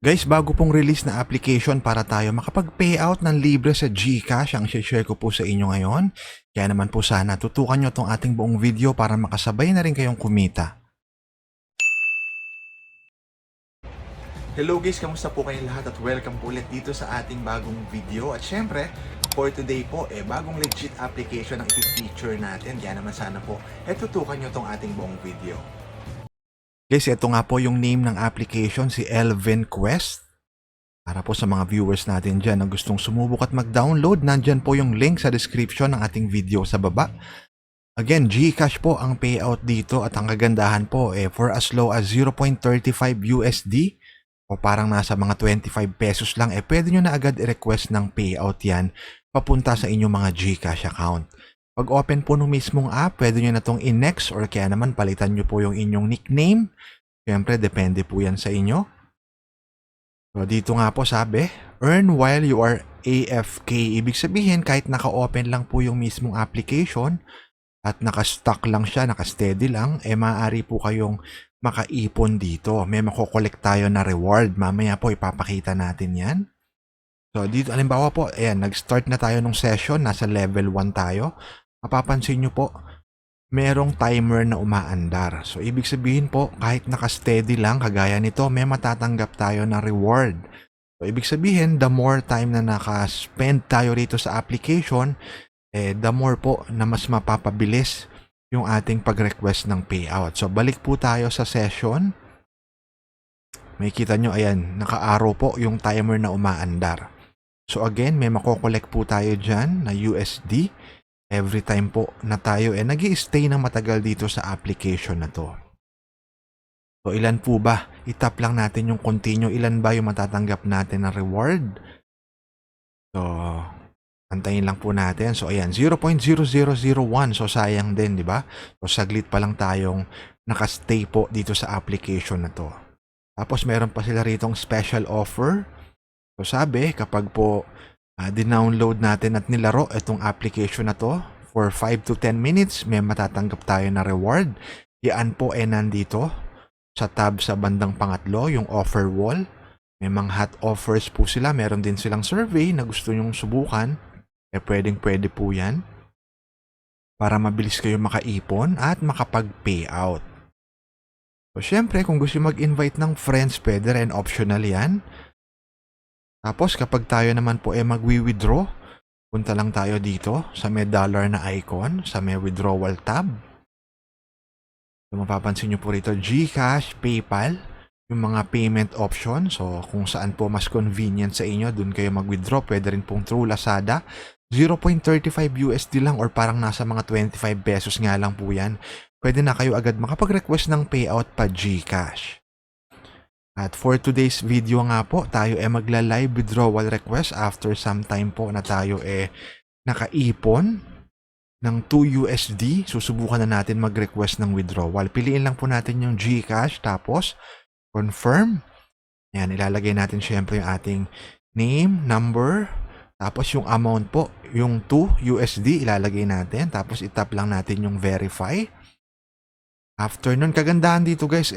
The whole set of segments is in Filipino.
Guys, bago pong release na application para tayo makapag-payout ng libre sa GCash, ang share ko po sa inyo ngayon. Kaya naman po sana tutukan nyo itong ating buong video para makasabay na rin kayong kumita. Hello guys, kamusta po kayong lahat at welcome po ulit dito sa ating bagong video. At syempre, for today po, bagong legit application ang iti-feature natin. Kaya naman sana po, tutukan nyo itong ating buong video. Guys, ito nga po yung name ng application, si Elven Quest. Para po sa mga viewers natin dyan na gustong sumubok at mag-download, nandyan po yung link sa description ng ating video sa baba. Again, GCash po ang payout dito at ang kagandahan po for as low as 0.35 USD o parang nasa mga 25 pesos lang, pwede nyo na agad i-request ng payout yan papunta sa inyong mga GCash account. Pag open po ng mismong app, pwede nyo na itong in-next or kaya naman palitan nyo po yung inyong nickname. Siyempre, depende po yan sa inyo. So, dito nga po sabi, earn while you are AFK. Ibig sabihin, kahit naka-open lang po yung mismong application at naka-stuck lang siya, naka-steady lang, maaari po kayong makaipon dito. May makokolekt tayo na reward. Mamaya po, ipapakita natin yan. So, dito, alimbawa po, ayan, nag-start na tayo ng session. Nasa level 1 tayo. Mapapansin nyo po, merong timer na umaandar. So, ibig sabihin po, kahit naka-steady lang, kagaya nito, may matatanggap tayo na reward. So, ibig sabihin, the more time na naka-spend tayo rito sa application, the more po na mas mapapabilis yung ating pag-request ng payout. So, balik po tayo sa session. May kita nyo, ayan, naka-arrow po yung timer na umaandar. So, again, may makokolekt po tayo dyan na USD. Every time po na tayo nag-i-stay ng matagal dito sa application na to. So, ilan po ba? I-tap lang natin yung continue. Ilan ba yung matatanggap natin na reward? So, antayin lang po natin. So, ayan, 0.0001. So, sayang din, di ba? So, saglit pa lang tayong nakastay po dito sa application na to. Tapos, meron pa sila ritong special offer. So, sabi, kapag po dinownload natin at nilaro itong application na to for 5 to 10 minutes, may matatanggap tayo na reward. Yan po nandito sa tab sa bandang pangatlo, yung offer wall. May mga hot offers po sila. Meron din silang survey na gusto nyong subukan. Pwedeng-pwede po yan para mabilis kayo makaipon at makapag-payout. So, syempre, kung gusto mag-invite ng friends, pwede rin, optional yan. Tapos, kapag tayo naman po mag-withdraw, punta lang tayo dito sa may dollar na icon, sa may withdrawal tab. So, mapapansin nyo po rito, GCash, PayPal, yung mga payment option. So, kung saan po mas convenient sa inyo, dun kayo mag-withdraw. Pwede rin pong through Lazada. 0.35 USD lang or parang nasa mga 25 pesos nga lang po yan. Pwede na kayo agad makapag-request ng payout pa GCash. At for today's video nga po, tayo magla-live withdrawal request after some time po na tayo nakaipon ng 2 USD. Susubukan na natin mag-request ng withdrawal. Piliin lang po natin yung GCash, tapos confirm. Yan, ilalagay natin syempre yung ating name, number, tapos yung amount po, yung 2 USD ilalagay natin, tapos itap lang natin yung verify. After nun, kagandahan dito guys,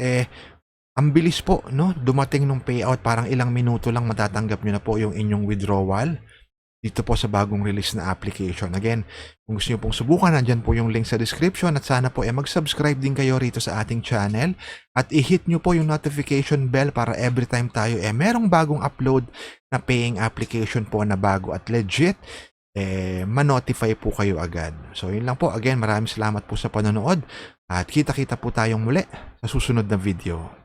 ang bilis po, no? Dumating nung payout, parang ilang minuto lang matatanggap nyo na po yung inyong withdrawal dito po sa bagong release na application. Again, kung gusto nyo pong subukan, nandyan po yung link sa description at sana po mag-subscribe din kayo rito sa ating channel at i-hit nyo po yung notification bell para every time tayo merong bagong upload na paying application po na bago at legit, ma-notify po kayo agad. So, yun lang po. Again, maraming salamat po sa panonood at kita-kita po tayong muli sa susunod na video.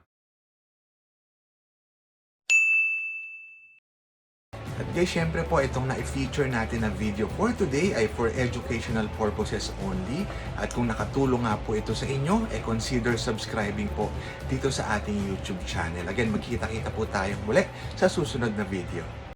At guys, syempre po itong na-feature natin na video for today ay for educational purposes only. At kung nakatulong nga po ito sa inyo, consider subscribing po dito sa ating YouTube channel. Again, magkita-kita po tayo muli sa susunod na video.